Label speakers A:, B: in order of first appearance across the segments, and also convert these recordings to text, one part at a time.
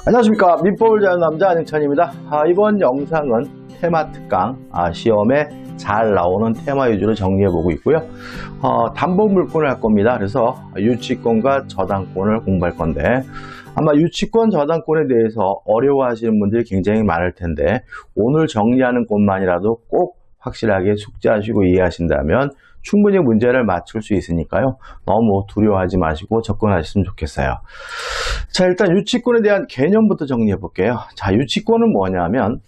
A: 안녕하십니까. 민법을 잘하는 남자 안영찬입니다. 이번 영상은 테마 특강, 시험에 잘 나오는 테마 위주로 정리해보고 있고요. 담보 물권을 할 겁니다. 그래서 유치권과 저당권을 공부할 건데, 아마 유치권 저당권에 대해서 어려워하시는 분들이 굉장히 많을 텐데, 오늘 정리하는 것만이라도 꼭 확실하게 숙지하시고 이해하신다면 충분히 문제를 맞출 수 있으니까요. 너무 두려워하지 마시고 접근하셨으면 좋겠어요. 자, 일단 유치권에 대한 개념부터 정리해 볼게요. 자, 유치권은 뭐냐면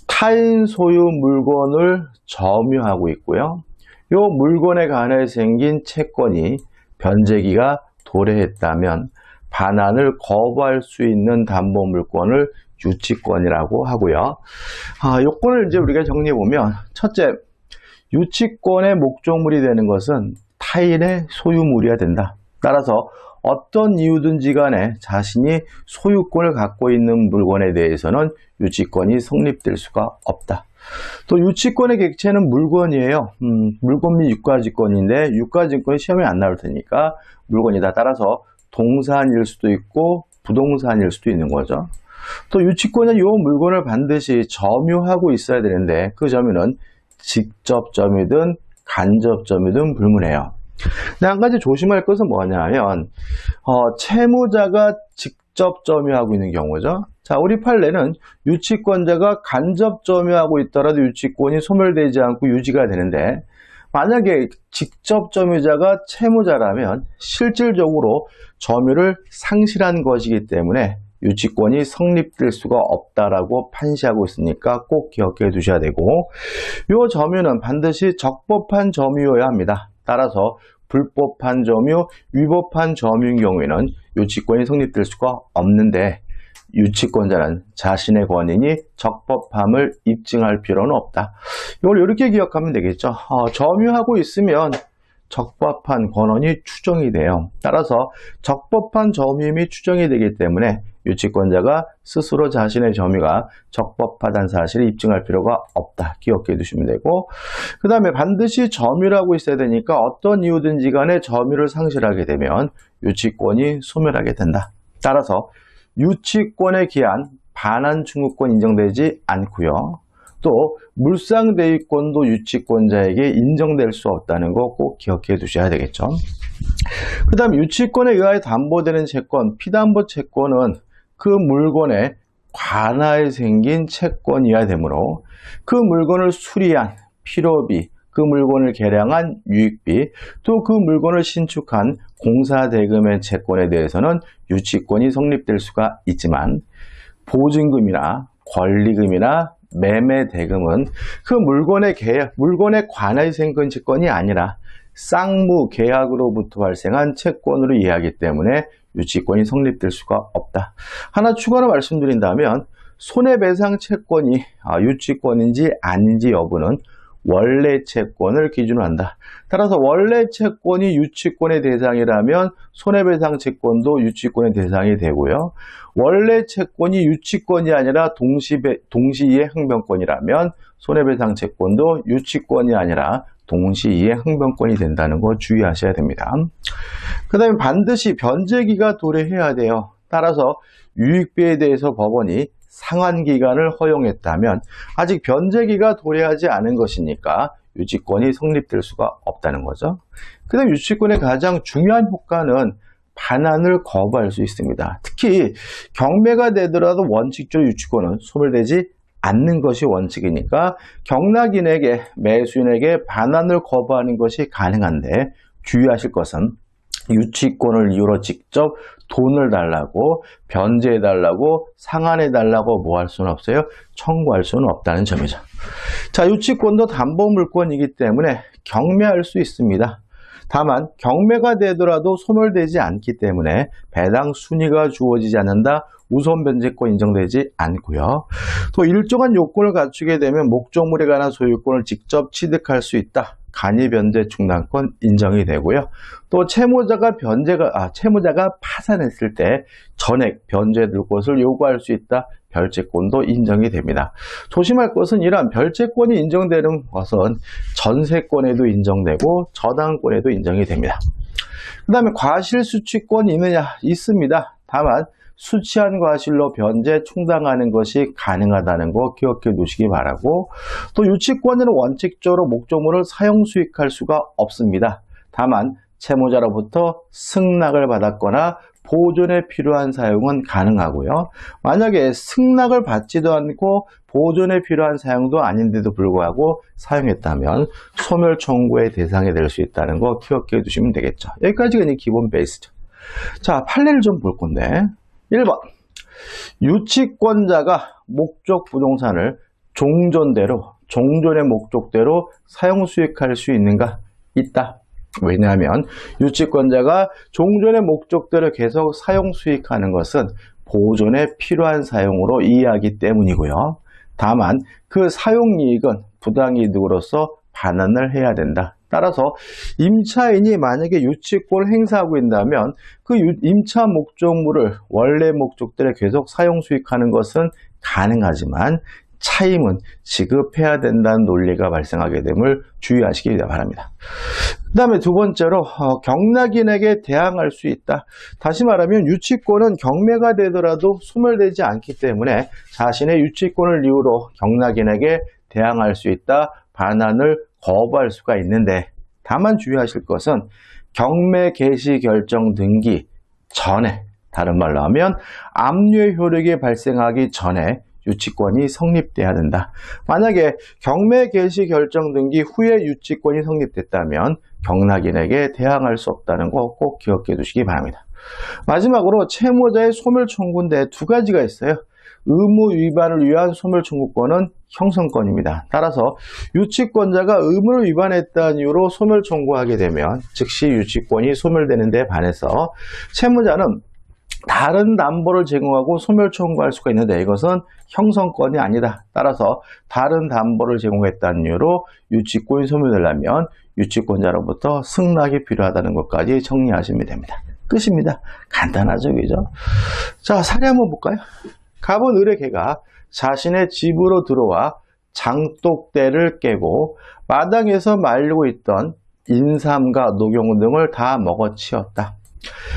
A: 타인 소유 물건을 점유하고 있고요. 이 물건에 관해 생긴 채권이 변제기가 도래했다면 반환을 거부할 수 있는 담보 물건을 유치권이라고 하고요. 요건을 이제 우리가 정리해 보면, 첫째, 유치권의 목적물이 되는 것은 타인의 소유물이어야 된다. 따라서 어떤 이유든지 간에 자신이 소유권을 갖고 있는 물건에 대해서는 유치권이 성립될 수가 없다. 또 유치권의 객체는 물건이에요. 물건 및 유가증권인데 유가증권이 시험에 안 나올 테니까 물건이다. 따라서 동산일 수도 있고 부동산일 수도 있는 거죠. 또 유치권은 이 물건을 반드시 점유하고 있어야 되는데 그 점유는 직접 점유든 간접 점유든 불문해요. 근데 한 가지 조심할 것은 뭐냐면 채무자가 직접 점유하고 있는 경우죠. 자, 우리 판례는 유치권자가 간접 점유하고 있더라도 유치권이 소멸되지 않고 유지가 되는데, 만약에 직접 점유자가 채무자라면 실질적으로 점유를 상실한 것이기 때문에 유치권이 성립될 수가 없다라고 판시하고 있으니까 꼭 기억해 두셔야 되고, 이 점유는 반드시 적법한 점유여야 합니다. 따라서 불법한 점유, 위법한 점유인 경우에는 유치권이 성립될 수가 없는데, 유치권자는 자신의 권인이 적법함을 입증할 필요는 없다. 이걸 이렇게 기억하면 되겠죠. 점유하고 있으면 적법한 권한이 추정이 돼요. 따라서 적법한 점유임이 추정이 되기 때문에 유치권자가 스스로 자신의 점유가 적법하다는 사실을 입증할 필요가 없다. 기억해 두시면 되고, 그 다음에 반드시 점유라고 있어야 되니까 어떤 이유든지 간에 점유를 상실하게 되면 유치권이 소멸하게 된다. 따라서 유치권에 기한 반환 충구권 인정되지 않고요. 또 물상대위권도 유치권자에게 인정될 수 없다는 거 꼭 기억해 두셔야 되겠죠. 그 다음 유치권에 의하여 담보되는 채권, 피담보 채권은 그 물건에 관하에 생긴 채권이어야 되므로 그 물건을 수리한 필요비, 그 물건을 개량한 유익비, 또 그 물건을 신축한 공사대금의 채권에 대해서는 유치권이 성립될 수가 있지만, 보증금이나 권리금이나 매매대금은 그 물건에 관하여 생긴 채권이 아니라 쌍무 계약으로부터 발생한 채권으로 이해하기 때문에 유치권이 성립될 수가 없다. 하나 추가로 말씀드린다면, 손해배상 채권이 유치권인지 아닌지 여부는 원래 채권을 기준으로 한다. 따라서 원래 채권이 유치권의 대상이라면 손해배상 채권도 유치권의 대상이 되고요. 원래 채권이 유치권이 아니라 동시이해 항변권이라면 손해배상 채권도 유치권이 아니라 동시이해 항변권이 된다는 거 주의하셔야 됩니다. 그 다음에 반드시 변제기가 도래해야 돼요. 따라서 유익비에 대해서 법원이 상환기간을 허용했다면 아직 변제기가 도래하지 않은 것이니까 유치권이 성립될 수가 없다는 거죠. 그 다음 유치권의 가장 중요한 효과는 반환을 거부할 수 있습니다. 특히 경매가 되더라도 원칙적으로 유치권은 소멸되지 않는 것이 원칙이니까 경락인에게, 매수인에게 반환을 거부하는 것이 가능한데, 주의하실 것은 유치권을 이유로 직접 돈을 달라고, 변제해달라고, 상환해달라고 뭐 할 수는 없어요? 청구할 수는 없다는 점이죠. 자, 유치권도 담보물권이기 때문에 경매할 수 있습니다. 다만 경매가 되더라도 소멸되지 않기 때문에 배당 순위가 주어지지 않는다. 우선 변제권 인정되지 않고요. 또 일정한 요건을 갖추게 되면 목적물에 관한 소유권을 직접 취득할 수 있다. 간이 변제 충당권 인정이 되고요. 또 채무자가 파산했을 때 전액 변제될 것을 요구할 수 있다. 별채권도 인정이 됩니다. 조심할 것은 이러한 별채권이 인정되는 것은 전세권에도 인정되고 저당권에도 인정이 됩니다. 그 다음에 과실수취권이 있느냐? 있습니다. 다만 수치한 과실로 변제 충당하는 것이 가능하다는 거 기억해 두시기 바라고, 또 유치권자는 원칙적으로 목적물을 사용 수익할 수가 없습니다. 다만 채무자로부터 승낙을 받았거나 보존에 필요한 사용은 가능하고요. 만약에 승낙을 받지도 않고 보존에 필요한 사용도 아닌데도 불구하고 사용했다면 소멸 청구의 대상이 될 수 있다는 거 기억해 두시면 되겠죠. 여기까지가 이제 기본 베이스죠. 자, 판례를 좀 볼 건데, 1번 유치권자가 목적 부동산을 종전의 목적대로 사용 수익할 수 있는가? 있다. 왜냐하면 유치권자가 종전의 목적대로 계속 사용 수익하는 것은 보존에 필요한 사용으로 이해하기 때문이고요. 다만 그 사용이익은 부당이득으로서 반환을 해야 된다. 따라서 임차인이 만약에 유치권을 행사하고 있다면 그 임차 목적물을 원래 목적대로 계속 사용 수익하는 것은 가능하지만 차임은 지급해야 된다는 논리가 발생하게 됨을 주의하시기 바랍니다. 그 다음에 두 번째로 경락인에게 대항할 수 있다. 다시 말하면 유치권은 경매가 되더라도 소멸되지 않기 때문에 자신의 유치권을 이유로 경락인에게 대항할 수 있다. 반환을 거부할 수가 있는데, 다만 주의하실 것은 경매 개시 결정 등기 전에, 다른 말로 하면 압류의 효력이 발생하기 전에 유치권이 성립돼야 된다. 만약에 경매 개시 결정 등기 후에 유치권이 성립됐다면 경락인에게 대항할 수 없다는 거 꼭 기억해 두시기 바랍니다. 마지막으로 채무자의 소멸 청구인데 두 가지가 있어요. 의무 위반을 위한 소멸 청구권은 형성권입니다. 따라서 유치권자가 의무를 위반했다는 이유로 소멸 청구하게 되면 즉시 유치권이 소멸되는 데 반해서 채무자는 다른 담보를 제공하고 소멸 청구할 수가 있는데 이것은 형성권이 아니다. 따라서 다른 담보를 제공했다는 이유로 유치권이 소멸되려면 유치권자로부터 승낙이 필요하다는 것까지 정리하시면 됩니다. 끝입니다. 간단하죠, 그죠? 자, 사례 한번 볼까요? 갑은 을의 개가 자신의 집으로 들어와 장독대를 깨고 마당에서 말리고 있던 인삼과 녹용 등을 다 먹어치웠다.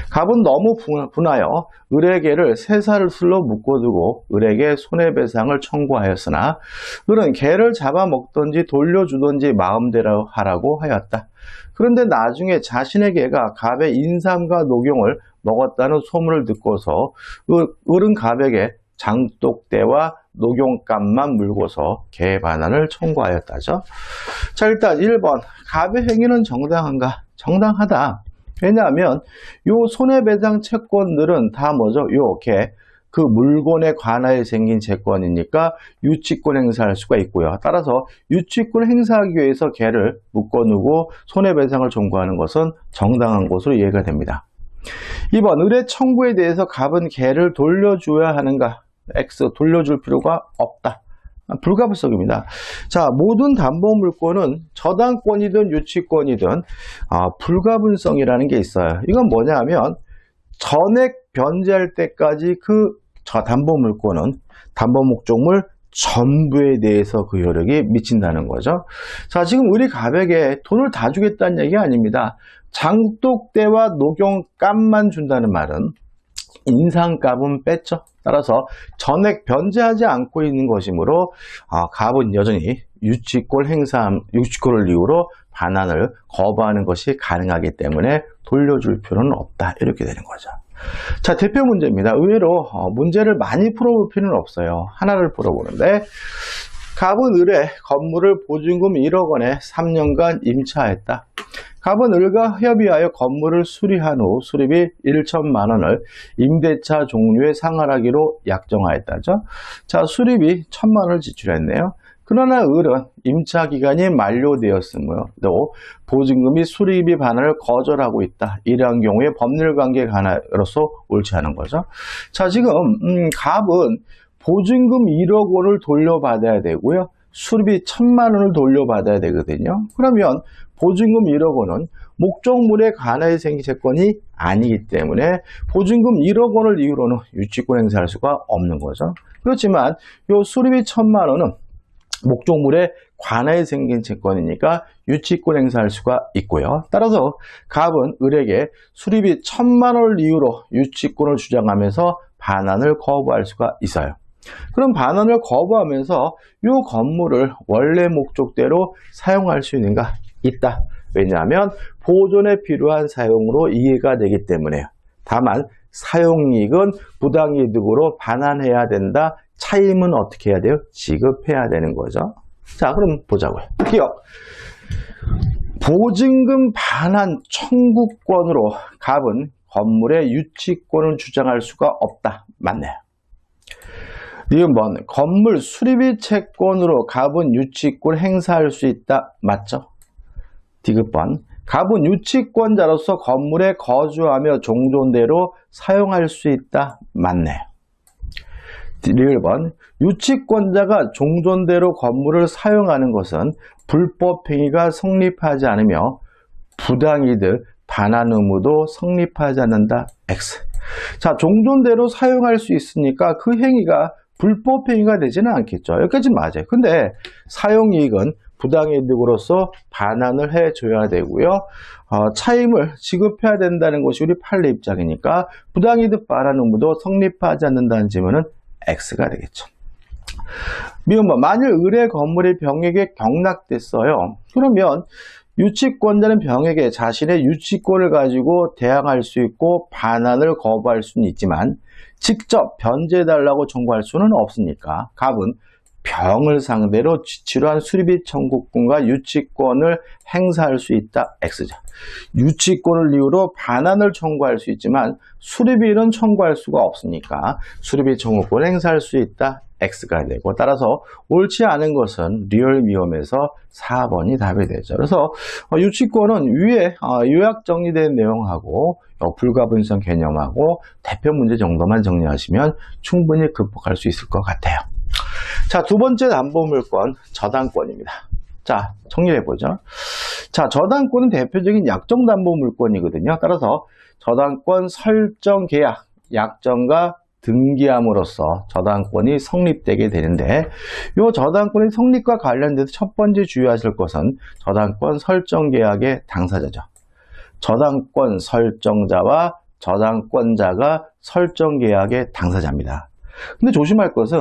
A: 갑은 너무 분하여 을의 개를 쇠사를 술로 묶어두고 을에게 손해배상을 청구하였으나 을은 개를 잡아먹든지 돌려주든지 마음대로 하라고 하였다. 그런데 나중에 자신의 개가 갑의 인삼과 녹용을 먹었다는 소문을 듣고서 을은 갑에게 장독대와 녹용값만 물고서 개 반환을 청구하였다죠. 자, 일단 1번 갑의 행위는 정당한가? 정당하다. 왜냐하면 요 손해배상 채권들은 다 뭐죠? 요 개, 그 물건에 관하여 생긴 채권이니까 유치권 행사할 수가 있고요. 따라서 유치권 행사하기 위해서 개를 묶어두고 손해배상을 청구하는 것은 정당한 것으로 이해가 됩니다. 2번 을의 청구에 대해서 갑은 개를 돌려줘야 하는가? X, 돌려줄 필요가 없다. 불가불성입니다. 자, 모든 담보물권은 저당권이든 유치권이든 불가분성이라는 게 있어요. 이건 뭐냐 하면 전액 변제할 때까지 그 담보물권은 담보목적물 전부에 대해서 그 효력이 미친다는 거죠. 자, 지금 우리 갑에게 돈을 다 주겠다는 얘기가 아닙니다. 장독대와 녹용값만 준다는 말은 인상값은 뺐죠. 따라서 전액 변제하지 않고 있는 것이므로 갑은 여전히 유치권을 이유로 반환을 거부하는 것이 가능하기 때문에 돌려줄 필요는 없다. 이렇게 되는 거죠. 자, 대표 문제입니다. 의외로 문제를 많이 풀어볼 필요는 없어요. 하나를 풀어보는데, 갑은 을에 건물을 보증금 1억 원에 3년간 임차했다. 갑은 을과 협의하여 건물을 수리한 후 수리비 1천만 원을 임대차 종료에 상환하기로 약정하였다죠. 자, 수리비 1천만 원을 지출했네요. 그러나 을은 임차 기간이 만료되었으므로 보증금이 수리비 반환을 거절하고 있다. 이러한 경우에 법률관계 간화로서 옳지 않은 거죠. 자, 지금 갑은 보증금 1억 원을 돌려받아야 되고요. 수리비 1천만 원을 돌려받아야 되거든요. 그러면 보증금 1억 원은 목적물에 관하여 생긴 채권이 아니기 때문에 보증금 1억 원을 이유로는 유치권 행사할 수가 없는 거죠. 그렇지만 이 수리비 1천만 원은 목적물에 관하여 생긴 채권이니까 유치권 행사할 수가 있고요. 따라서 갑은 을에게 수리비 1천만 원을 이유로 유치권을 주장하면서 반환을 거부할 수가 있어요. 그럼 반환을 거부하면서 이 건물을 원래 목적대로 사용할 수 있는가? 있다. 왜냐하면 보존에 필요한 사용으로 이해가 되기 때문에요. 다만 사용이익은 부당이득으로 반환해야 된다. 차임은 어떻게 해야 돼요? 지급해야 되는 거죠. 자, 그럼 보자고요. 기억. 보증금 반환 청구권으로 갑은 건물의 유치권을 주장할 수가 없다. 맞네요. 니은번 건물 수리비 채권으로 갑은 유치권 행사할 수 있다. 맞죠? 디귿번 갑은 유치권자로서 건물에 거주하며 종존대로 사용할 수 있다. 맞네요. 리을번 유치권자가 종존대로 건물을 사용하는 것은 불법행위가 성립하지 않으며 부당이득 반환 의무도 성립하지 않는다. X. 자, 종존대로 사용할 수 있으니까 그 행위가 불법행위가 되지는 않겠죠. 여기까지는 맞아요. 근데 사용이익은 부당이득으로서 반환을 해줘야 되고요. 차임을 지급해야 된다는 것이 우리 판례 입장이니까 부당이득 반환 의무도 성립하지 않는다는 질문은 X가 되겠죠. 미음번 만일 의뢰 건물이 병에게 경락됐어요. 그러면 유치권자는 병에게 자신의 유치권을 가지고 대항할 수 있고 반환을 거부할 수는 있지만 직접 변제해달라고 청구할 수는 없으니까 갑은 병을 상대로 지치료한 수리비 청구권과 유치권을 행사할 수 있다. X죠. 유치권을 이유로 반환을 청구할 수 있지만 수리비는 청구할 수가 없으니까 수리비 청구권을 행사할 수 있다. X가 되고 따라서 옳지 않은 것은 리얼 미음에서 4번이 답이 되죠. 그래서 유치권은 위에 요약 정리된 내용하고 불가분성 개념하고 대표 문제 정도만 정리하시면 충분히 극복할 수 있을 것 같아요. 자, 두 번째 담보물권 저당권입니다. 자, 정리해보죠. 자, 저당권은 대표적인 약정담보물권이거든요. 따라서 저당권 설정 계약, 약정과 등기함으로써 저당권이 성립되게 되는데 이 저당권의 성립과 관련돼서 첫 번째 주의하실 것은 저당권 설정 계약의 당사자죠. 저당권 설정자와 저당권자가 설정 계약의 당사자입니다. 근데 조심할 것은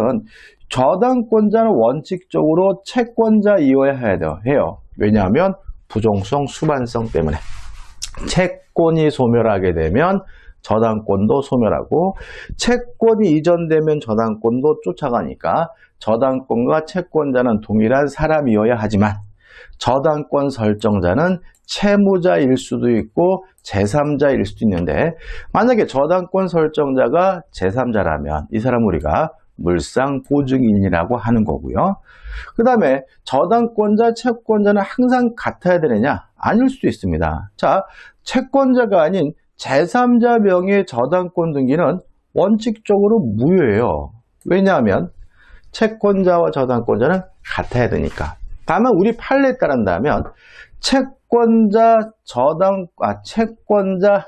A: 저당권자는 원칙적으로 채권자 이어야 해요. 왜냐하면 부종성, 수반성 때문에. 채권이 소멸하게 되면 저당권도 소멸하고 채권이 이전되면 저당권도 쫓아가니까 저당권과 채권자는 동일한 사람이어야 하지만 저당권 설정자는 채무자일 수도 있고 제3자일 수도 있는데 만약에 저당권 설정자가 제3자라면 이 사람 우리가 물상보증인이라고 하는 거고요. 그 다음에 저당권자, 채권자는 항상 같아야 되느냐? 아닐 수도 있습니다. 자, 채권자가 아닌 제3자 명의의 저당권 등기는 원칙적으로 무효예요. 왜냐하면 채권자와 저당권자는 같아야 되니까. 다만 우리 판례에 따른다면 채권자, 채권자,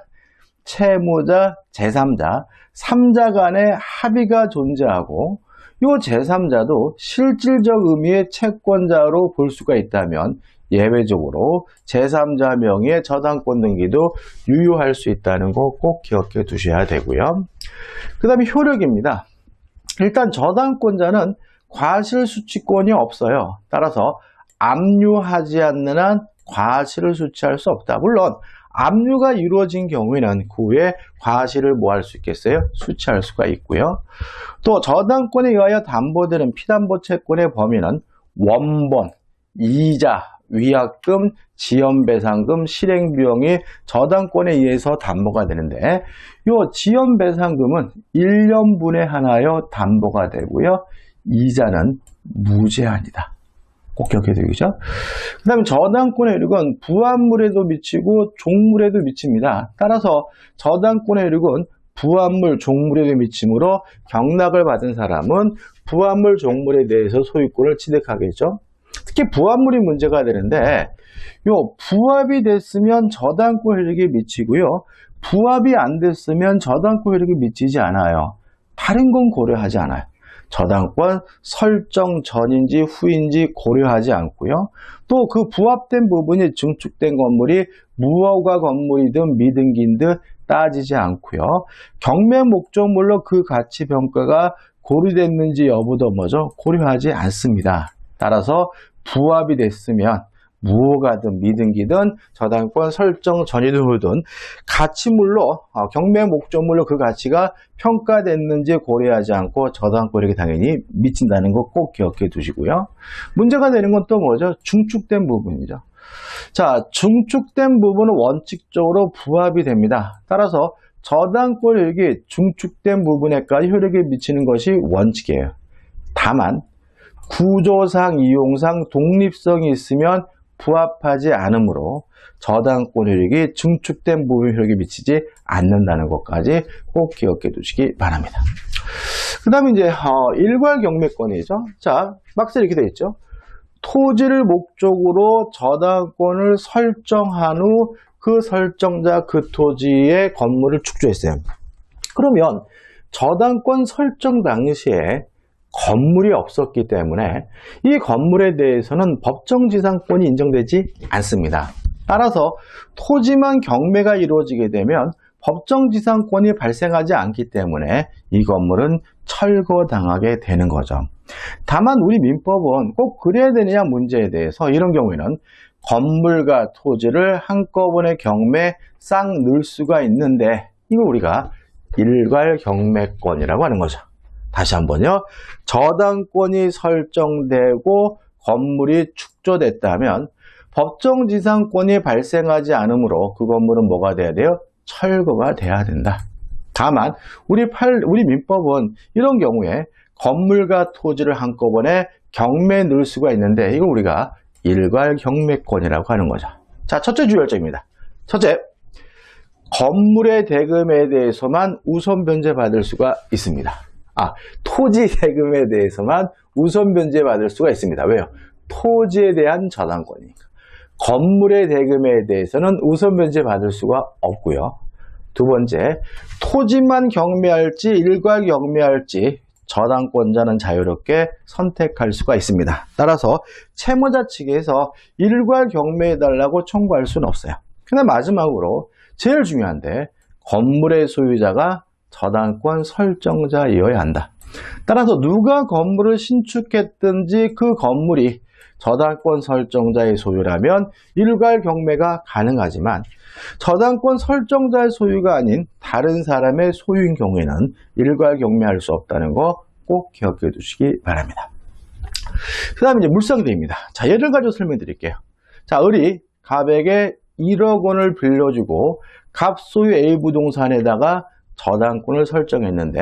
A: 채무자, 제3자, 3자 간의 합의가 존재하고 이 제3자도 실질적 의미의 채권자로 볼 수가 있다면 예외적으로 제3자 명의의 저당권 등기도 유효할 수 있다는 거 꼭 기억해 두셔야 되고요. 그 다음에 효력입니다. 일단 저당권자는 과실수취권이 없어요. 따라서 압류하지 않는 한 과실을 수취할 수 없다. 물론 압류가 이루어진 경우에는 그 후에 과실을 뭐 할 수 있겠어요? 수취할 수가 있고요. 또 저당권에 의하여 담보되는 피담보 채권의 범위는 원본, 이자, 위약금, 지연배상금, 실행비용이 저당권에 의해서 담보가 되는데 이 지연배상금은 1년분에 하나여 담보가 되고요. 이자는 무제한이다. 꼭 기억해야 되겠죠? 그 다음에 저당권의 효력은 부합물에도 미치고 종물에도 미칩니다. 따라서 저당권의 효력은 부합물, 종물에도 미치므로 경락을 받은 사람은 부합물, 종물에 대해서 소유권을 취득하겠죠. 특히 부합물이 문제가 되는데 요 부합이 됐으면 저당권 효력이 미치고요. 부합이 안 됐으면 저당권 효력이 미치지 않아요. 다른 건 고려하지 않아요. 저당권 설정 전인지 후인지 고려하지 않고요. 또 그 부합된 부분이 증축된 건물이 무허가 건물이든 미등기인 듯 따지지 않고요. 경매 목적물로 그 가치 평가가 고려됐는지 여부도 뭐죠? 고려하지 않습니다. 따라서 부합이 됐으면 무효가든 미등기든 저당권 설정 전이든 후든 가치물로 경매 목적물로 그 가치가 평가됐는지 고려하지 않고 저당권에게 당연히 미친다는 거 꼭 기억해 두시고요. 문제가 되는 건 또 뭐죠? 중축된 부분이죠. 자, 중축된 부분은 원칙적으로 부합이 됩니다. 따라서 저당권 효력이 중축된 부분에까지 효력을 미치는 것이 원칙이에요. 다만 구조상, 이용상 독립성이 있으면 부합하지 않으므로 저당권 효력이 중축된 부분 효력이 미치지 않는다는 것까지 꼭 기억해 두시기 바랍니다. 그 다음에 이제 일괄 경매권이죠. 자, 박스에 이렇게 되어 있죠. 토지를 목적으로 저당권을 설정한 후 그 설정자 그 토지의 건물을 축조했어요. 그러면 저당권 설정 당시에 건물이 없었기 때문에 이 건물에 대해서는 법정지상권이 인정되지 않습니다. 따라서 토지만 경매가 이루어지게 되면 법정지상권이 발생하지 않기 때문에 이 건물은 철거당하게 되는 거죠. 다만 우리 민법은 꼭 그래야 되느냐 문제에 대해서 이런 경우에는 건물과 토지를 한꺼번에 경매 싹 넣을 수가 있는데 이거 우리가 일괄 경매권이라고 하는 거죠. 다시 한번요. 저당권이 설정되고 건물이 축조됐다면 법정지상권이 발생하지 않으므로 그 건물은 뭐가 돼야 돼요? 철거가 돼야 된다. 다만 우리 민법은 이런 경우에 건물과 토지를 한꺼번에 경매에 넣을 수가 있는데 이거 우리가 일괄 경매권이라고 하는 거죠. 자, 첫째 주의점입니다. 첫째, 건물의 대금에 대해서만 우선 변제받을 수가 있습니다. 토지 대금에 대해서만 우선 변제받을 수가 있습니다. 왜요? 토지에 대한 저당권이니까. 건물의 대금에 대해서는 우선 변제받을 수가 없고요. 두 번째, 토지만 경매할지 일괄 경매할지 저당권자는 자유롭게 선택할 수가 있습니다. 따라서 채무자 측에서 일괄 경매해달라고 청구할 수는 없어요. 근데 마지막으로 제일 중요한데 건물의 소유자가 저당권 설정자이어야 한다. 따라서 누가 건물을 신축했든지 그 건물이 저당권 설정자의 소유라면 일괄 경매가 가능하지만 저당권 설정자의 소유가 아닌 다른 사람의 소유인 경우에는 일괄 경매할 수 없다는 거 꼭 기억해 두시기 바랍니다. 그 다음에 이제 물상대입니다. 자, 예를 가지고 설명드릴게요. 자, 을이 갑에게 1억 원을 빌려주고 갑 소유 A 부동산에다가 저당권을 설정했는데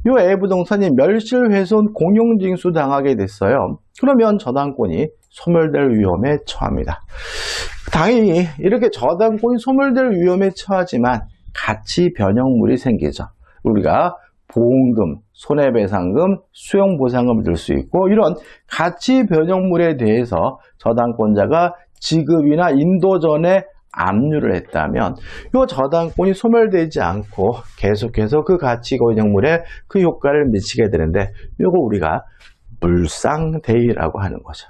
A: 이 A 부동산이 멸실훼손 공용징수 당하게 됐어요. 그러면 저당권이 소멸될 위험에 처합니다. 당연히 이렇게 저당권이 소멸될 위험에 처하지만 가치 변형물이 생기죠. 우리가 보험금, 손해배상금, 수용보상금을 들 수 있고 이런 가치 변형물에 대해서 저당권자가 지급이나 인도 전에 압류를 했다면 이 저당권이 소멸되지 않고 계속해서 그 가치 변형물에 그 효과를 미치게 되는데 이거 우리가 물상대의라고 하는 거죠.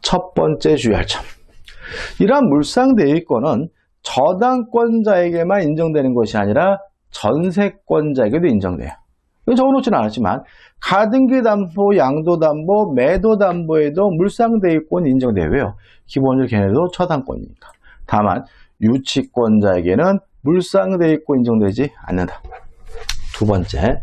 A: 첫 번째 주의할 점. 이러한 물상대의권은 저당권자에게만 인정되는 것이 아니라 전세권자에게도 인정돼요. 적어놓지는 않았지만 가등기 담보, 양도 담보, 매도 담보에도 물상대의권이 인정돼요. 왜요? 기본적으로 걔네도 저당권이니까. 다만 유치권자에게는 물상대의권 인정되지 않는다. 두 번째,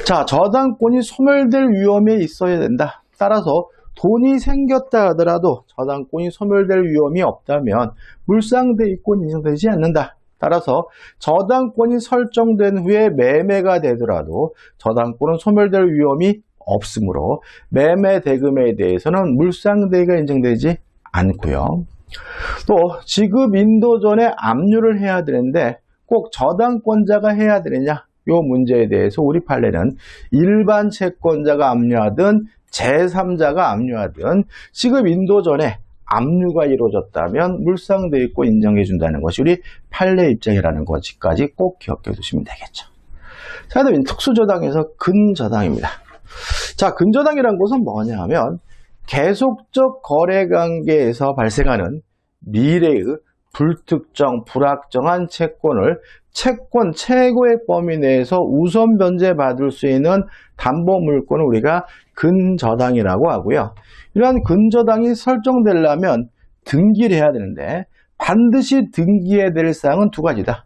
A: 자, 저당권이 소멸될 위험에 있어야 된다. 따라서 돈이 생겼다 하더라도 저당권이 소멸될 위험이 없다면 물상대의권 인정되지 않는다. 따라서 저당권이 설정된 후에 매매가 되더라도 저당권은 소멸될 위험이 없으므로 매매 대금에 대해서는 물상대의가 인정되지 않고요. 또 지급 인도 전에 압류를 해야 되는데 꼭 저당권자가 해야 되느냐? 이 문제에 대해서 우리 판례는 일반 채권자가 압류하든 제3자가 압류하든 지급 인도 전에 압류가 이루어졌다면 물상대의권 인정해 준다는 것이 우리 판례 입장이라는 것까지 꼭 기억해 두시면 되겠죠. 자, 그다음에 특수저당에서 근저당입니다. 자, 근저당이라는 것은 뭐냐 하면 계속적 거래관계에서 발생하는 미래의 불특정, 불확정한 채권을 채권 최고의 범위 내에서 우선 변제받을 수 있는 담보물권을 우리가 근저당이라고 하고요. 이러한 근저당이 설정되려면 등기를 해야 되는데 반드시 등기해야 될 사항은 두 가지다.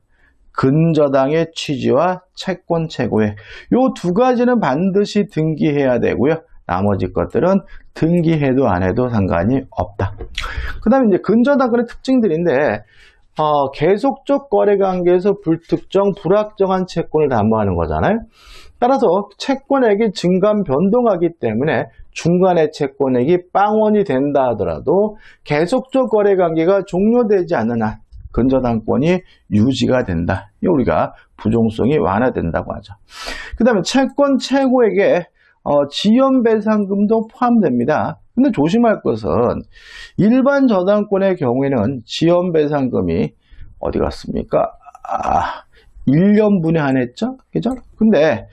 A: 근저당의 취지와 채권 최고의 이 두 가지는 반드시 등기해야 되고요. 나머지 것들은 등기해도 안 해도 상관이 없다. 그 다음에 이제 근저당권의 특징들인데 계속적 거래관계에서 불특정, 불확정한 채권을 담보하는 거잖아요. 따라서 채권액이 증감 변동하기 때문에 중간에 채권액이 빵원이 된다 하더라도 계속적 거래관계가 종료되지 않는 한 근저당권이 유지가 된다. 우리가 부종성이 완화된다고 하죠. 그 다음에 채권 최고액에 지연배상금도 포함됩니다. 근데 조심할 것은 일반 저당권의 경우에는 지연배상금이 어디 갔습니까? 1년분에 한했죠? 그죠? 근데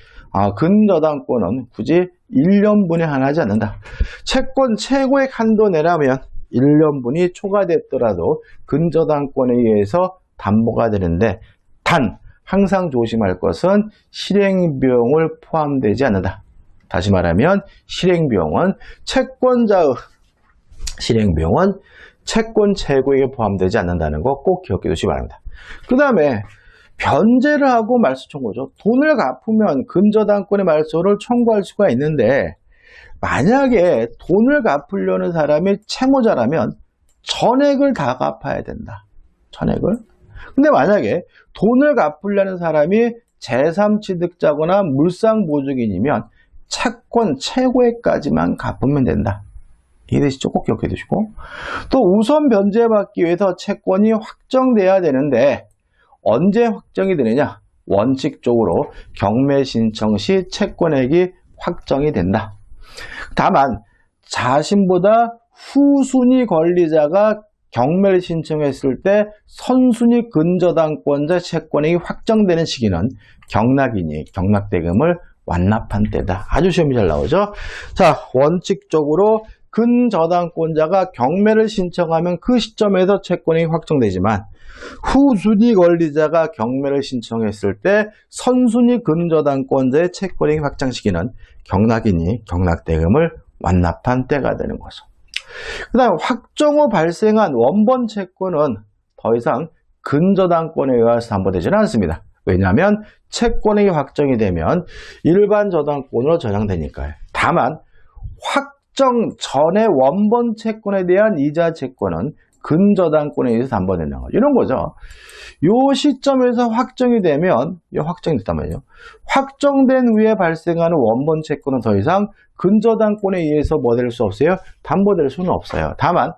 A: 근저당권은 굳이 1년분에 한하지 않는다. 채권 최고액 한도 내라면 1년분이 초과됐더라도 근저당권에 의해서 담보가 되는데 단 항상 조심할 것은 실행비용을 포함되지 않는다. 다시 말하면 실행비용은 채권 최고액에 포함되지 않는다는 거 꼭 기억해 두시기 바랍니다. 그 다음에 변제를 하고 말소 청구죠. 돈을 갚으면 근저당권의 말소를 청구할 수가 있는데 만약에 돈을 갚으려는 사람이 채무자라면 전액을 다 갚아야 된다. 전액을. 근데 만약에 돈을 갚으려는 사람이 제3취득자거나 물상보증인이면 채권 최고액까지만 갚으면 된다. 이해되시죠? 꼭 기억해 두시고. 또 우선 변제받기 위해서 채권이 확정돼야 되는데 언제 확정이 되느냐? 원칙적으로 경매 신청 시 채권액이 확정이 된다. 다만 자신보다 후순위 권리자가 경매를 신청했을 때 선순위 근저당권자 채권액이 확정되는 시기는 경락이니 경락대금을 완납한 때다. 아주 시험이 잘 나오죠. 자, 원칙적으로 근저당권자가 경매를 신청하면 그 시점에서 채권액이 확정되지만 후순위 권리자가 경매를 신청했을 때 선순위 근저당권자의 채권액이 확정 시기는 경락이니 경락대금을 완납한 때가 되는 거죠. 그 다음 확정 후 발생한 원본 채권은 더 이상 근저당권에 의해서 담보되지는 않습니다. 왜냐하면 채권액이 확정이 되면 일반 저당권으로 저장되니까요. 다만 확정 전에 원본 채권에 대한 이자 채권은 근저당권에 의해서 담보된다는 거죠. 이런 거죠. 이 시점에서 확정이 되면, 확정이 됐다면요. 확정된 후에 발생하는 원본 채권은 더 이상 근저당권에 의해서 뭐 될 수 없어요? 담보될 수는 없어요. 다만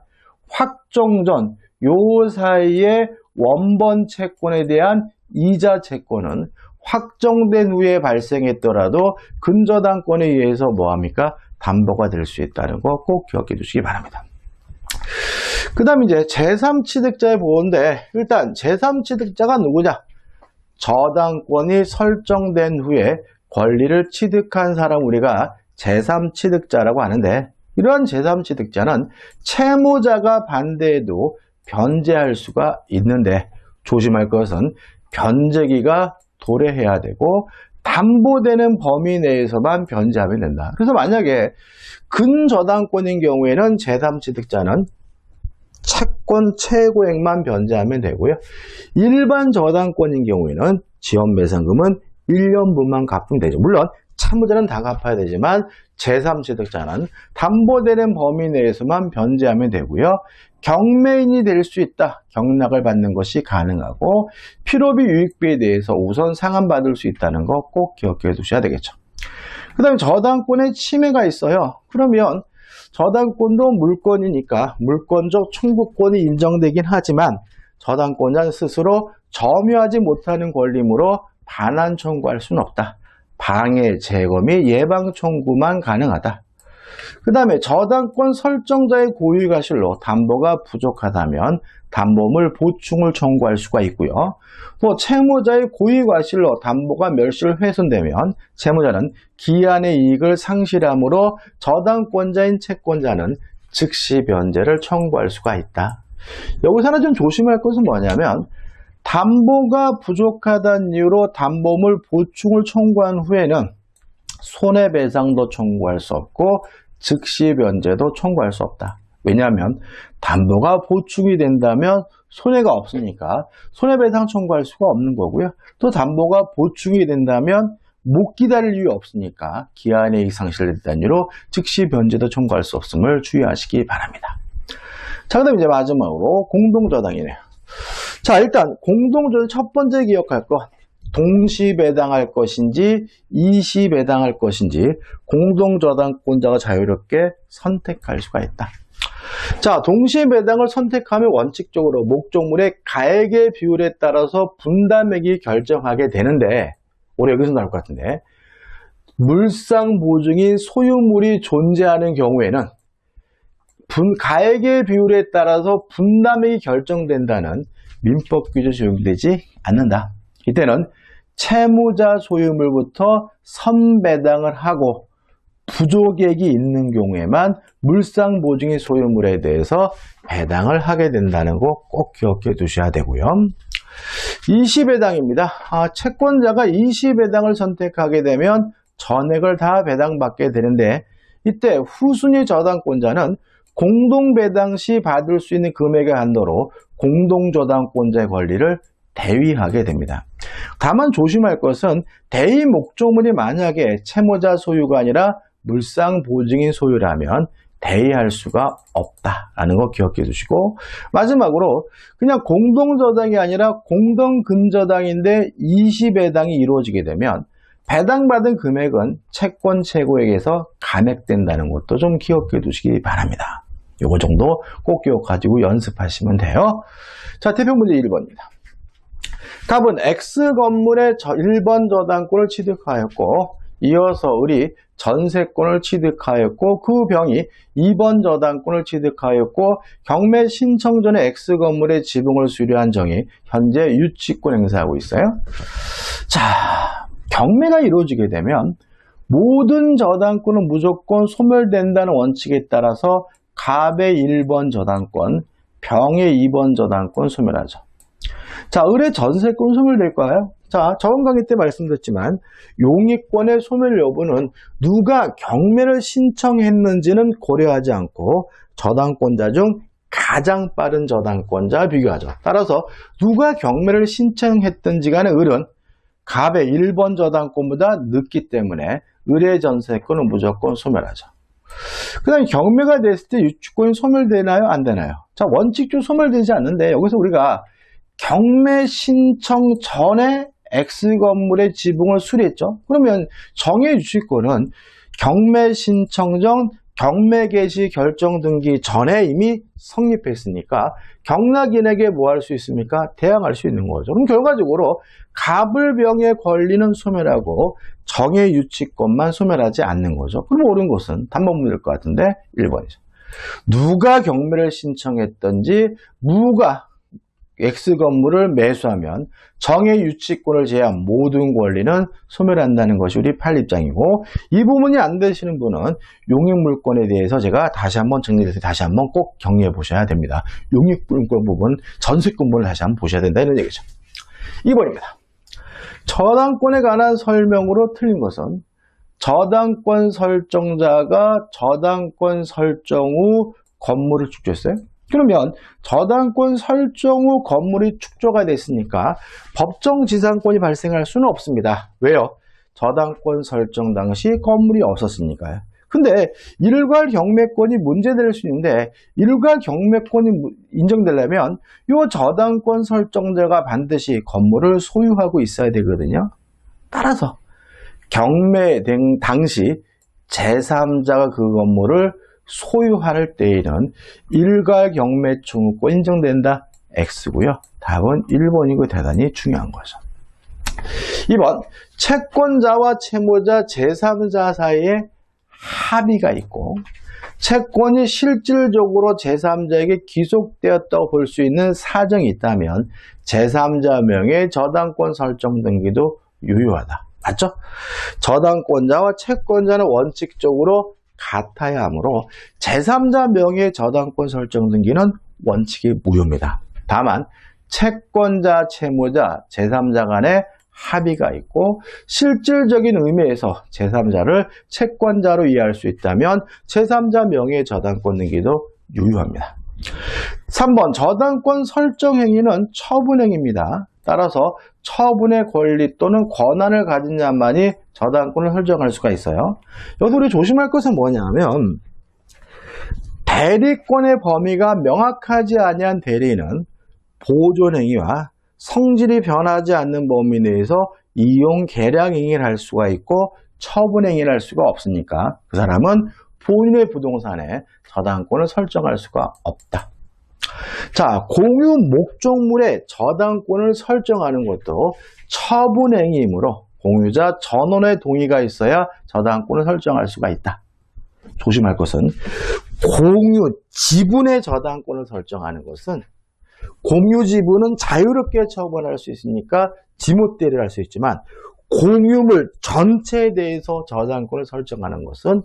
A: 확정 전, 요 사이에 원본 채권에 대한 이자 채권은 확정된 후에 발생했더라도 근저당권에 의해서 뭐합니까? 담보가 될 수 있다는 거 꼭 기억해 두시기 바랍니다. 그 다음 이제 제3취득자의 보호인데 일단 제3취득자가 누구냐? 저당권이 설정된 후에 권리를 취득한 사람 우리가 제3취득자라고 하는데 이러한 제3취득자는 채무자가 반대해도 변제할 수가 있는데 조심할 것은 변제기가 도래해야 되고 담보되는 범위 내에서만 변제하면 된다. 그래서 만약에 근저당권인 경우에는 제3취득자는 채권 최고액만 변제하면 되고요. 일반 저당권인 경우에는 지연배상금은 1년분만 갚으면 되죠. 물론 채무자는 다 갚아야 되지만 제3취득자는 담보되는 범위 내에서만 변제하면 되고요. 경매인이 될 수 있다. 경락을 받는 것이 가능하고 필요비 유익비에 대해서 우선 상환받을 수 있다는 거 꼭 기억해 두셔야 되겠죠. 그 다음에 저당권에 침해가 있어요. 그러면 저당권도 물권이니까 물권적 청구권이 인정되긴 하지만 저당권자는 스스로 점유하지 못하는 권리물로 반환 청구할 수는 없다. 방해, 제거 및 예방 청구만 가능하다. 그 다음에 저당권 설정자의 고유가실로 담보가 부족하다면 담보물 보충을 청구할 수가 있고요. 또 채무자의 고유과실로 담보가 멸실 훼손되면 채무자는 기한의 이익을 상실함으로 저당권자인 채권자는 즉시 변제를 청구할 수가 있다. 여기서 하나 좀 조심할 것은 뭐냐면 담보가 부족하다는 이유로 담보물 보충을 청구한 후에는 손해배상도 청구할 수 없고 즉시 변제도 청구할 수 없다. 왜냐하면 담보가 보충이 된다면 손해가 없으니까 손해배상 청구할 수가 없는 거고요. 또 담보가 보충이 된다면 못 기다릴 이유 없으니까 기한의 이익 상실됐다는 이유로 즉시 변제도 청구할 수 없음을 주의하시기 바랍니다. 자, 그 다음 이제 마지막으로 공동저당이네요. 자, 일단 공동저당 첫 번째 기억할 거, 동시 배당할 것인지 이시 배당할 것인지 공동저당권자가 자유롭게 선택할 수가 있다. 자, 동시 배당을 선택하면 원칙적으로 목적물의 가액의 비율에 따라서 분담액이 결정하게 되는데, 우리 여기서 나올 것 같은데, 물상 보증인 소유물이 존재하는 경우에는 가액의 비율에 따라서 분담액이 결정된다는 민법 규정이 적용되지 않는다. 이때는 채무자 소유물부터 선배당을 하고 부족액이 있는 경우에만 물상 보증인 소유물에 대해서 배당을 하게 된다는 거 꼭 기억해 두셔야 되고요. 이시배당입니다. 채권자가 이시배당을 선택하게 되면 전액을 다 배당받게 되는데, 이때 후순위 저당권자는 공동배당 시 받을 수 있는 금액의 한도로 공동저당권자의 권리를 대위하게 됩니다. 다만 조심할 것은 대위 목적물이 만약에 채무자 소유가 아니라 물상 보증인 소유라면 대위할 수가 없다라는 거 기억해 두시고, 마지막으로 그냥 공동저당이 아니라 공동근저당인데 이시배당이 이루어지게 되면 배당받은 금액은 채권 최고액에서 감액된다는 것도 좀 기억해 두시기 바랍니다. 요거 정도 꼭 기억하시고 연습하시면 돼요. 자, 대표 문제 1번입니다. 답은 X 건물의 1번 저당권을 취득하였고, 이어서 을이 전세권을 취득하였고, 그 병이 2번 저당권을 취득하였고, 경매 신청 전에 X 건물의 지붕을 수리한 정이 현재 유치권 행사하고 있어요. 자, 경매가 이루어지게 되면 모든 저당권은 무조건 소멸된다는 원칙에 따라서 갑의 1번 저당권, 병의 2번 저당권 소멸하죠. 자, 을의 전세권 소멸될까요? 자, 저번 강의 때 말씀드렸지만 용익권의 소멸 여부는 누가 경매를 신청했는지는 고려하지 않고 저당권자 중 가장 빠른 저당권자와 비교하죠. 따라서 누가 경매를 신청했든지 간에 을은 갑의 1번 저당권보다 늦기 때문에 을의 전세권은 무조건 소멸하죠. 그 다음에 경매가 됐을 때 유치권이 소멸되나요? 안 되나요? 자, 원칙적으로 소멸되지 않는데, 여기서 우리가 경매 신청 전에 X건물의 지붕을 수리했죠. 그러면 정의 유치권은 경매 신청 전 경매 개시 결정 등기 전에 이미 성립했으니까 경락인에게 뭐 할 수 있습니까? 대항할 수 있는 거죠. 그럼 결과적으로 갑을병의 권리는 소멸하고 정의 유치권만 소멸하지 않는 거죠. 그럼 옳은 것은 단번문일 것 같은데 1번이죠. 누가 경매를 신청했든지 무가 X건물을 매수하면 정의 유치권을 제외한 모든 권리는 소멸한다는 것이 우리 판립장이고, 이 부분이 안 되시는 분은 용익물권에 대해서 제가 다시 한번 정리해서 다시 한번 꼭 정리해 보셔야 됩니다. 용익물권 부분, 전세권 부분을 다시 한번 보셔야 된다 이런 얘기죠. 2번입니다. 저당권에 관한 설명으로 틀린 것은 저당권 설정자가 저당권 설정 후 건물을 축조했어요. 그러면 저당권 설정 후 건물이 축조가 됐으니까 법정지상권이 발생할 수는 없습니다. 왜요? 저당권 설정 당시 건물이 없었으니까요. 근데 일괄 경매권이 문제될 수 있는데, 일괄 경매권이 인정되려면 이 저당권 설정자가 반드시 건물을 소유하고 있어야 되거든요. 따라서 경매 당시 제3자가 그 건물을 소유할 때에는 일괄 경매 청구권 인정된다. X고요. 답은 1번이고 대단히 중요한 거죠. 2번, 채권자와 채무자 제3자 사이에 합의가 있고 채권이 실질적으로 제3자에게 귀속되었다고 볼 수 있는 사정이 있다면 제3자 명의 저당권 설정 등기도 유효하다. 맞죠? 저당권자와 채권자는 원칙적으로 같아야 하므로 제3자 명의 저당권 설정 등기는 원칙이 무효입니다. 다만 채권자, 채무자, 제3자 간의 합의가 있고 실질적인 의미에서 제3자를 채권자로 이해할 수 있다면 제3자 명의의 저당권 등기도 유효합니다. 3번 저당권 설정 행위는 처분행위입니다. 따라서 처분의 권리 또는 권한을 가진 자만이 저당권을 설정할 수가 있어요. 여기서 우리 조심할 것은 뭐냐면 대리권의 범위가 명확하지 아니한 대리인은 보존행위와 성질이 변하지 않는 범위 내에서 이용 계량 행위를 할 수가 있고 처분 행위를 할 수가 없으니까 그 사람은 본인의 부동산에 저당권을 설정할 수가 없다. 자, 공유 목적물에 저당권을 설정하는 것도 처분 행위이므로 공유자 전원의 동의가 있어야 저당권을 설정할 수가 있다. 조심할 것은 공유 지분의 저당권을 설정하는 것은 공유 지분은 자유롭게 처분할 수 있으니까 지못대리를 할 수 있지만 공유물 전체에 대해서 저당권을 설정하는 것은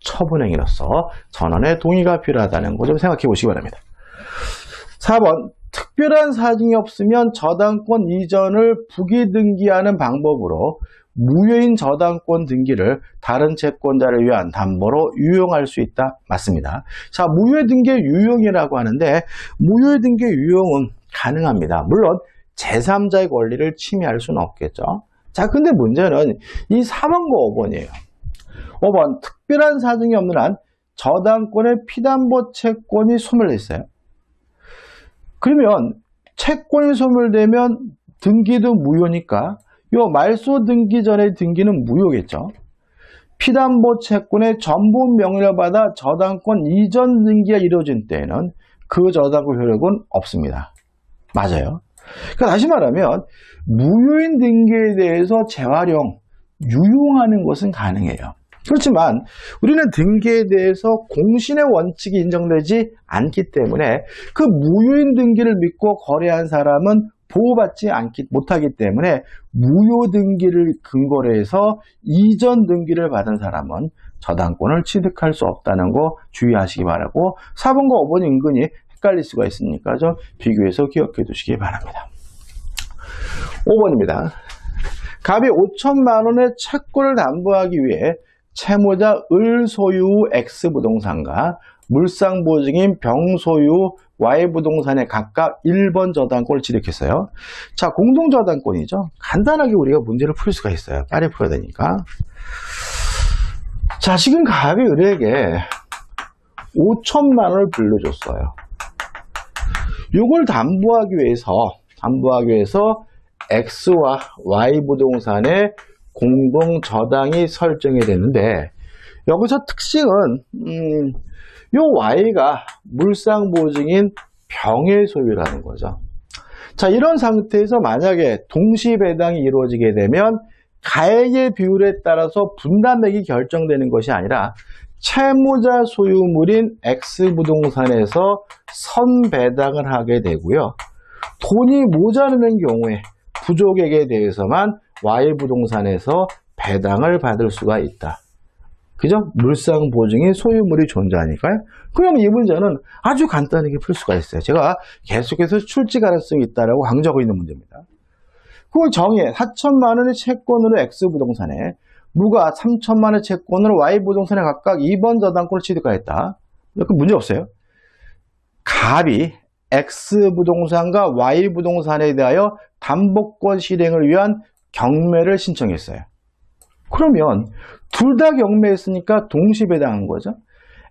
A: 처분행위로서 전원의 동의가 필요하다는 것 좀 생각해 보시기 바랍니다. 4번 특별한 사정이 없으면 저당권 이전을 부기등기하는 방법으로 무효인 저당권 등기를 다른 채권자를 위한 담보로 유용할 수 있다. 맞습니다. 자, 무효 등기의 유용이라고 하는데 무효 등기의 유용은 가능합니다. 물론 제3자의 권리를 침해할 수는 없겠죠. 자, 근데 문제는 이 4번과 5번이에요. 5번 특별한 사정이 없는 한 저당권의 피담보 채권이 소멸됐어요. 그러면 채권이 소멸되면 등기도 무효니까 요 말소 등기 전의 등기는 무효겠죠. 피담보 채권의 전부 명의를 받아 저당권 이전 등기가 이루어진 때에는 그 저당권 효력은 없습니다. 맞아요. 그러니까 다시 말하면 무효인 등기에 대해서 재활용, 유용하는 것은 가능해요. 그렇지만 우리는 등기에 대해서 공신의 원칙이 인정되지 않기 때문에 그 무효인 등기를 믿고 거래한 사람은 보호받지 못하기 때문에 무효 등기를 근거로 해서 이전 등기를 받은 사람은 저당권을 취득할 수 없다는 거 주의하시기 바라고 4번과 5번이 은근히 헷갈릴 수가 있으니까 좀 비교해서 기억해 두시기 바랍니다. 5번입니다. 갑이 5천만 원의 채권을 담보하기 위해 채무자 을 소유 X 부동산과 물상 보증인 병 소유 Y 부동산에 각각 1번 저당권을 취득했어요. 자, 공동 저당권이죠. 간단하게 우리가 문제를 풀 수가 있어요. 빨리 풀어야 되니까. 자, 지금 갑이 을에게 5천만 원을 빌려줬어요. 이걸 담보하기 위해서 X와 Y 부동산의 공동 저당이 설정이 됐는데 여기서 특징은 요 Y가 물상 보증인 병의 소유라는 거죠. 자, 이런 상태에서 만약에 동시 배당이 이루어지게 되면 가액의 비율에 따라서 분담액이 결정되는 것이 아니라 채무자 소유물인 X 부동산에서 선배당을 하게 되고요. 돈이 모자라는 경우에 부족액에 대해서만 Y 부동산에서 배당을 받을 수가 있다. 그죠? 물상 보증인 소유물이 존재하니까요. 그럼 이 문제는 아주 간단하게 풀 수가 있어요. 제가 계속해서 출제 가능성이 있다라고 강조하고 있는 문제입니다. 그걸 정의해 4천만 원의 채권으로 X 부동산에 무가 3천만 원의 채권으로 Y 부동산에 각각 2번 저당권을 취득하였다. 그 문제 없어요. 갑이 X 부동산과 Y 부동산에 대하여 담보권 실행을 위한 경매를 신청했어요. 그러면 둘 다 경매했으니까 동시배당한 거죠.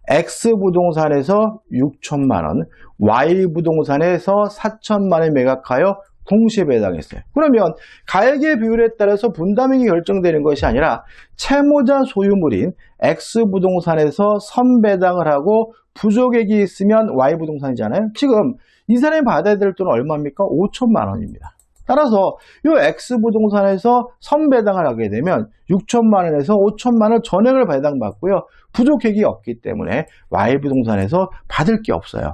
A: X 부동산에서 6천만 원, Y 부동산에서 4천만 원에 매각하여 동시배당했어요. 그러면 가액의 비율에 따라서 분담액이 결정되는 것이 아니라 채무자 소유물인 X 부동산에서 선배당을 하고 부족액이 있으면 Y 부동산이잖아요. 지금 이 사람이 받아야 될 돈은 얼마입니까? 5천만 원입니다. 따라서 이 X 부동산에서 선배당을 하게 되면 6천만 원에서 5천만 원 전액을 배당받고요. 부족액이 없기 때문에 Y 부동산에서 받을 게 없어요.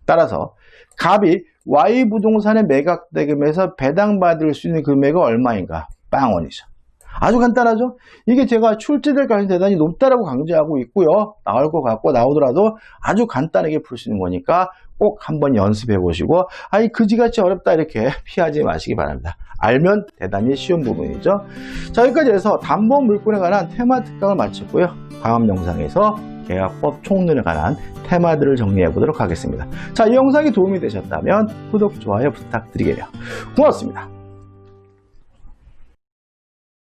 A: 따라서 갑이 Y 부동산의 매각 대금에서 배당받을 수 있는 금액은 얼마인가? 빵원이죠. 아주 간단하죠? 이게 제가 출제될 가능성이 대단히 높다라고 강조하고 있고요. 나올 것 같고 나오더라도 아주 간단하게 풀 수 있는 거니까 꼭 한번 연습해 보시고 아니 그지같이 어렵다 이렇게 피하지 마시기 바랍니다. 알면 대단히 쉬운 부분이죠. 자, 여기까지 해서 담보 물권에 관한 테마 특강을 마쳤고요. 다음 영상에서 계약법 총론에 관한 테마들을 정리해 보도록 하겠습니다. 자, 이 영상이 도움이 되셨다면 구독, 좋아요 부탁드리게요. 고맙습니다.